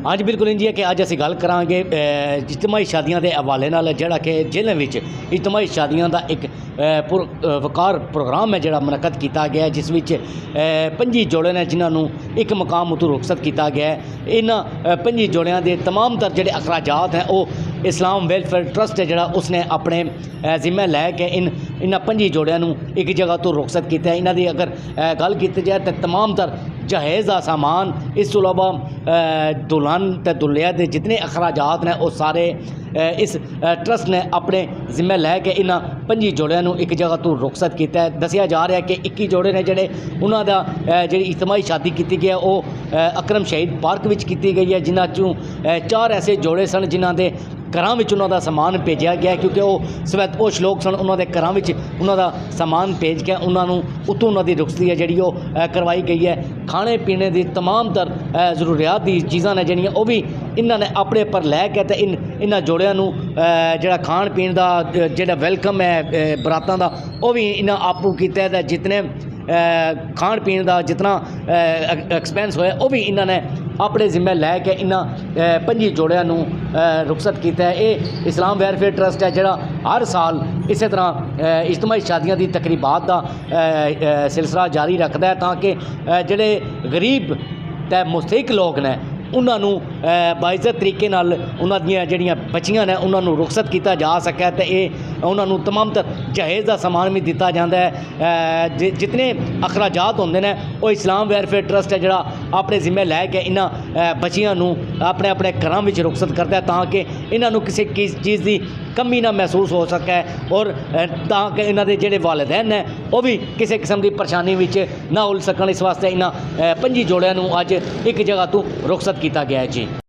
हाँ जी बिल्कुल इंज है कि अज असीं गल करांगे इजतमाही शादियां के हवाले नाल जिहड़ा कि जिले में इजतमाही शादियां का एक वकार प्रोग्राम है जिहड़ा मुनक्कद किया गया जिस विच 25 जोड़े ने जिन्होंने एक मकाम उतों रुखसत किया गया है। इन्हां 25 जोड़ियां के तमाम तर जिहड़े अखराजात हैं वो इस्लाम वेलफेयर ट्रस्ट है जिहड़ा उसने अपने जिम्मे लैके इन्हां 25 जोड़ियां नूं एक जगह तो रुखसत किया है। इन्हां दी अगर गल की जाए तो तमाम तर जहेज़ का सामान इस तो इलावा दुल्हन ते दुल्हे के जितने अखराजात ने वो सारे इस ट्रस्ट ने अपने जिम्मे लैके इन्हां 25 जोड़ियां नूं एक जगह तो रुखसत किया है। दसिया जा रहा है कि 21 जोड़े ने जिहड़े उन्हां दा जिहड़ी इजतमाही शादी की गई है वो अकरम शहीद पार्क विच की गई है, जिन्हां चों 4 ऐसे जोड़े सन जिन्हां दे घरां विच उन्हां दा समान भेजा गया क्योंकि वो सवैतपोश लोग सन। उन्हां दे घरां विच उन्हां दा समान भेज के उन्हां नूं उत्तों उन्हां दी रुखसती है जिहड़ी करवाई गई है। खाने पीने की तमाम तर जरूरियात की चीज़ां ने जिहड़ियां वो भी इन्हां ने अपने पर लैके ते इन्हां जोड़ियां नूं जिहड़ा खाण पीण दा जिहड़ा वेलकम है बरातां दा वो भी इन्हां आपू कीता है। जितने खाण पीण का जितना एक्सपेंस होया वो भी इन्होंने अपने जिम्मे लैके इन्हां 25 जोड़ियां नूं रुखसत किया है। ये इस्लाम वेलफेयर ट्रस्ट है जिहड़ा हर साल इस तरह इजतमाही शादियां की तकरीबात का सिलसिला जारी रखता है ताकि जिहड़े गरीब ते मुस्तहिक लोग ने उन्होंने बाइज़त तरीके नाल उन्हां दियां जिहड़ियां बच्चियां ने उन्होंने रुखसत किया जा सके तो ये उन्होंने तमाम तर जहेज़ का समान भी दिता जाता है। जितने अखराजात होंदे ने वो इस्लाम वेलफेयर ट्रस्ट है जिहड़ा अपने जिम्मे लैके इन्हां बच्चियां नूं अपने अपने घरां विच रुखसत करता है ताकि इन्हां नूं किसी चीज़ की कमी ना महसूस हो सके और ताकि इन्हां दे जिहड़े वालिदैन ने वो भी किसी किस्म की परेशानी विच ना उलझ सकन। इस वास्ते इन्हां 25 जोड़ियां नूं अज एक जगह तो रुखसत किया गया है जी।